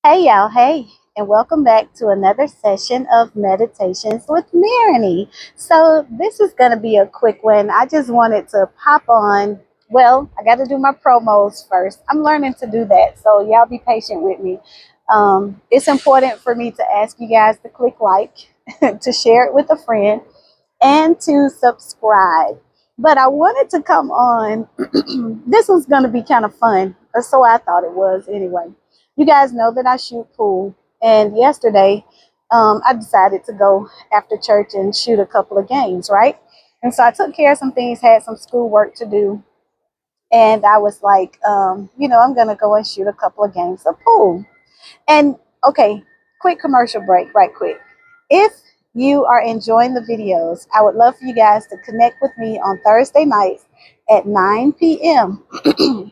Hey y'all, hey, and welcome back to another session of Meditations with Marigny. So, this is going to be a quick one. I just wanted to pop on. Well, I got to do my promos first. I'm learning to do that, so y'all be patient with me. It's important for me to ask you guys to click like, to share it with a friend, and to subscribe. But I wanted to come on. This was going to be kind of fun, or so I thought it was anyway. You guys know that I shoot pool, and yesterday I decided to go after church and shoot a couple of games, right? And so I took care of some things, had some school work to do, and I was like, I'm going to go and shoot a couple of games of pool. And okay, quick commercial break, right quick. If you are enjoying the videos, I would love for you guys to connect with me on Thursday nights at 9 p.m.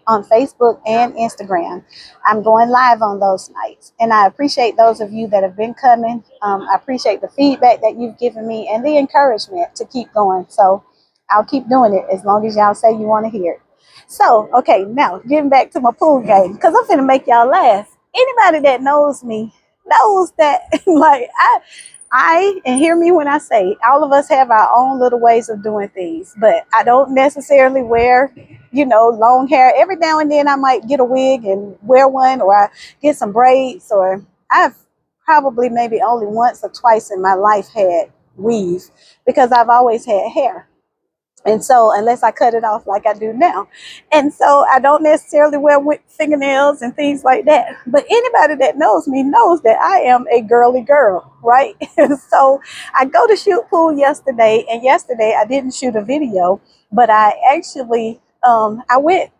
on Facebook and Instagram. I'm going live on those nights. And I appreciate those of you that have been coming. I appreciate the feedback that you've given me and the encouragement to keep going. So I'll keep doing it as long as y'all say you want to hear it. So, okay, now getting back to my pool game, because I'm finna make y'all laugh. Anybody that knows me knows that, like, and hear me when I say, all of us have our own little ways of doing things, but I don't necessarily wear, long hair. Every now and then I might get a wig and wear one, or I get some braids, or I've probably maybe only once or twice in my life had weave because I've always had hair. And so, unless I cut it off like I do now. And so, I don't necessarily wear fingernails and things like that. But anybody that knows me knows that I am a girly girl, right? And so, I go to shoot pool yesterday. And yesterday, I didn't shoot a video, but I actually, I went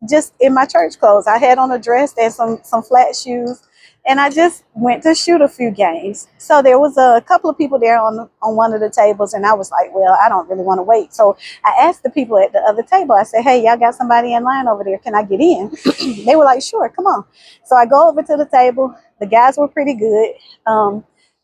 just in my church clothes. I had on a dress and some flat shoes, and I just went to shoot a few games. So there was a couple of people there on one of the tables, and I was like, well, I don't really want to wait. So I asked the people at the other table, I said, hey, y'all got somebody in line over there? Can I get in? They were like, sure, come on. So I go over to the table. The guys were pretty good.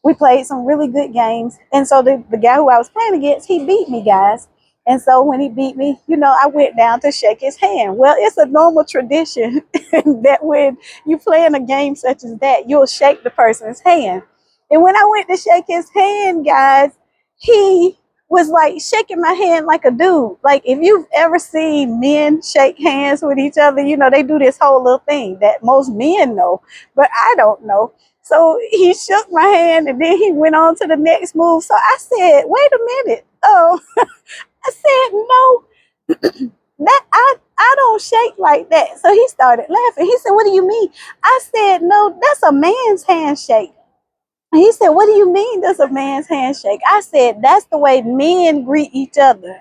We played some really good games. And so the guy who I was playing against, he beat me, guys. And so when he beat me, I went down to shake his hand. Well, it's a normal tradition that when you play in a game such as that, you'll shake the person's hand. And when I went to shake his hand, guys, he was like shaking my hand like a dude. Like, if you've ever seen men shake hands with each other, they do this whole little thing that most men know, but I don't know. So he shook my hand and then he went on to the next move. So I said, wait a minute. Oh, I said, no, that I don't shake like that. So he started laughing. He said, what do you mean? I said, no, that's a man's handshake. And he said, what do you mean that's a man's handshake? I said, that's the way men greet each other.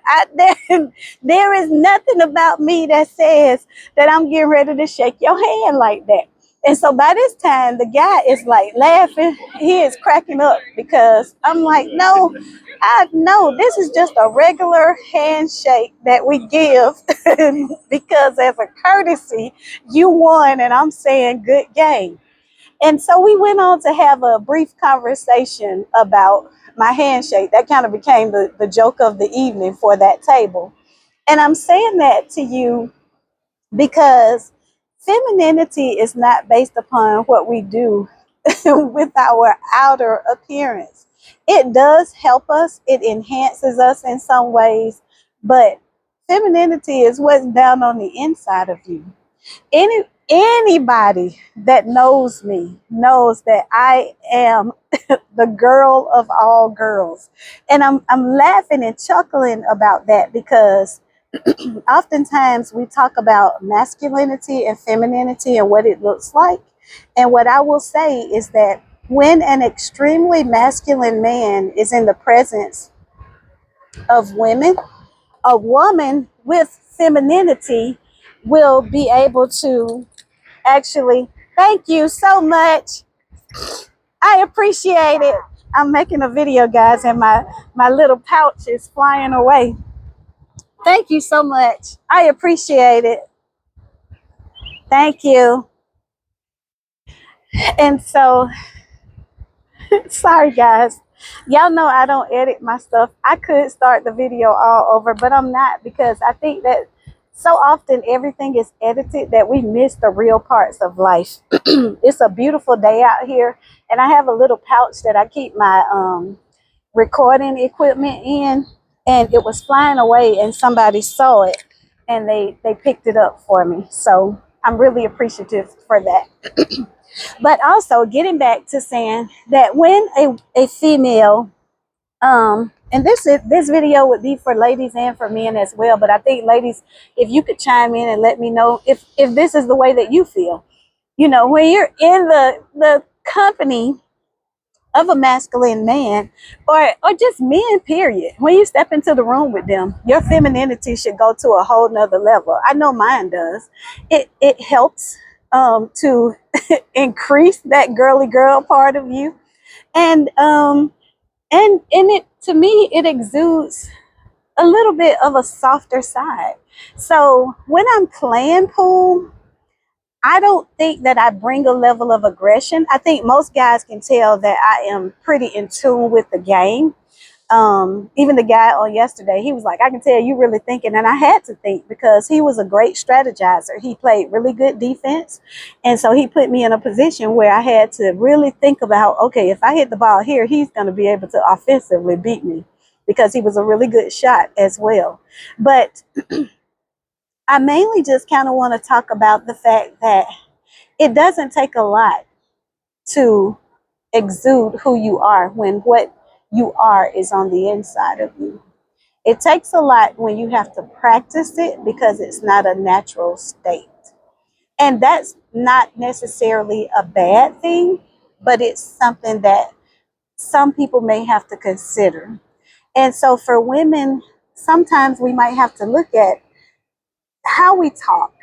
There is nothing about me that says that I'm getting ready to shake your hand like that. And so by this time, the guy is like laughing. He is cracking up because I'm like, no, I know this is just a regular handshake that we give because as a courtesy, you won and I'm saying good game. And so we went on to have a brief conversation about my handshake. That kind of became the joke of the evening for that table. And I'm saying that to you because femininity is not based upon what we do with our outer appearance. It does help us, it enhances us in some ways, but femininity is what's down on the inside of you. Anybody that knows me knows that I am the girl of all girls. And I'm laughing and chuckling about that because oftentimes we talk about masculinity and femininity and what it looks like. And what I will say is that when an extremely masculine man is in the presence of women, a woman with femininity will be able to actually, thank you so much. I appreciate it. I'm making a video, guys, and my little pouch is flying away. Thank you so much. I appreciate it. Thank you. And so, sorry, guys. Y'all know I don't edit my stuff. I could start the video all over, but I'm not because I think that So often everything is edited that we miss the real parts of life. It's a beautiful day out here, and I have a little pouch that I keep my recording equipment in, and it was flying away and somebody saw it and they picked it up for me. So I'm really appreciative for that. But also getting back to saying that when a female and this video would be for ladies and for men as well, but I think ladies, if you could chime in and let me know if this is the way that you feel. You know, when you're in the company of a masculine man, or just men, period, when you step into the room with them, your femininity should go to a whole nother level. I know mine does. It helps to increase that girly girl part of you. And it, to me, it exudes a little bit of a softer side. So when I'm playing pool, I don't think that I bring a level of aggression. I think most guys can tell that I am pretty in tune with the game. Even the guy on yesterday, he was like, I can tell you really thinking. And I had to think because he was a great strategizer. He played really good defense. And so he put me in a position where I had to really think about, okay, if I hit the ball here, he's going to be able to offensively beat me because he was a really good shot as well. But I mainly just kind of want to talk about the fact that it doesn't take a lot to exude who you are when what you are is on the inside of you. It takes a lot when you have to practice it because it's not a natural state. And that's not necessarily a bad thing, but it's something that some people may have to consider. And so for women, sometimes we might have to look at how we talk,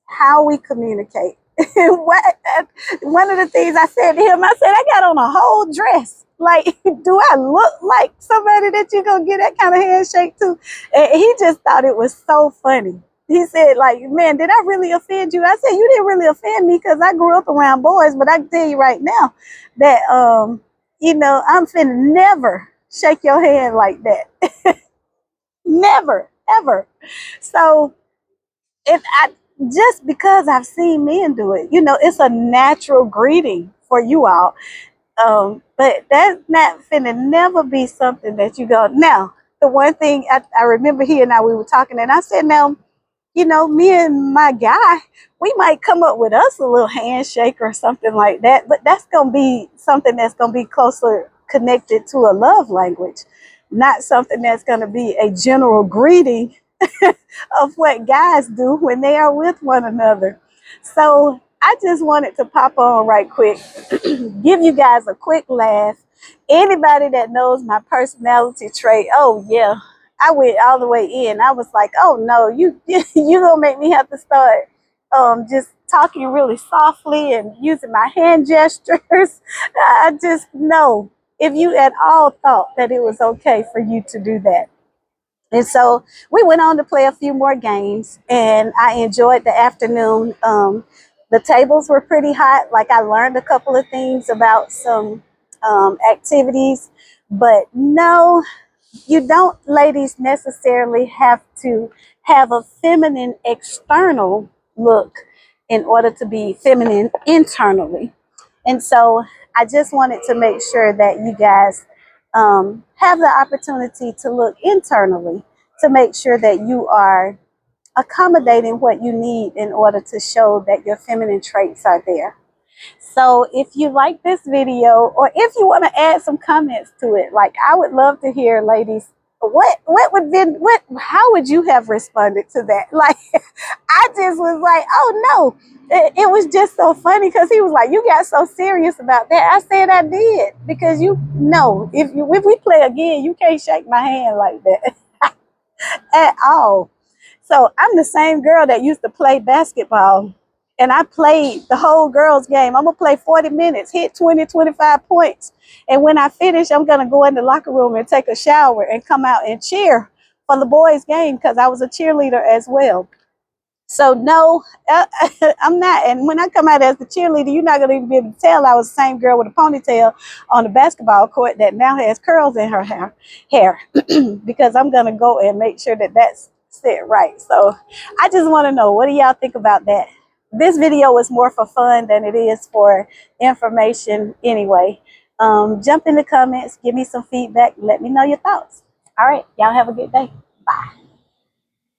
how we communicate. One of the things I said to him, I said, I got on a whole dress. Like, do I look like somebody that you're going to get that kind of handshake to? And he just thought it was so funny. He said, like, man, did I really offend you? I said, you didn't really offend me because I grew up around boys, but I can tell you right now that, I'm finna never shake your hand like that. Never, ever. So, if I just because I've seen men do it, it's a natural greeting for you all. But that's not finna never be something that you go. Now, the one thing I remember he and I, we were talking, and I said, now, me and my guy, we might come up with us a little handshake or something like that, but that's gonna be something that's gonna be closer connected to a love language, not something that's gonna be a general greeting of what guys do when they are with one another. So I just wanted to pop on right quick, give you guys a quick laugh. Anybody that knows my personality trait, oh yeah, I went all the way in. I was like, oh no, you gonna make me have to start just talking really softly and using my hand gestures. I just know if you at all thought that it was okay for you to do that. And so we went on to play a few more games, and I enjoyed the afternoon. The tables were pretty hot. Like, I learned a couple of things about some activities, but no, you don't, ladies, necessarily have to have a feminine external look in order to be feminine internally. And so I just wanted to make sure that you guys have the opportunity to look internally to make sure that you are accommodating what you need in order to show that your feminine traits are there. So if you like this video, or if you want to add some comments to it, like, I would love to hear, ladies, how would you have responded to that? Like, I just was like, oh no. It was just so funny because he was like, you got so serious about that. I said I did, because if we play again, you can't shake my hand like that at all. So I'm the same girl that used to play basketball, and I played the whole girls game. I'm going to play 40 minutes, hit 20, 25 points. And when I finish, I'm going to go in the locker room and take a shower and come out and cheer for the boys game because I was a cheerleader as well. So no, I'm not. And when I come out as the cheerleader, you're not going to even be able to tell I was the same girl with a ponytail on the basketball court that now has curls in her hair because I'm going to go and make sure that that's sit right. So I just want to know, what do y'all think about that? This video is more for fun than it is for information anyway. Jump in the comments, give me some feedback, let me know your thoughts. All right, y'all have a good day. Bye.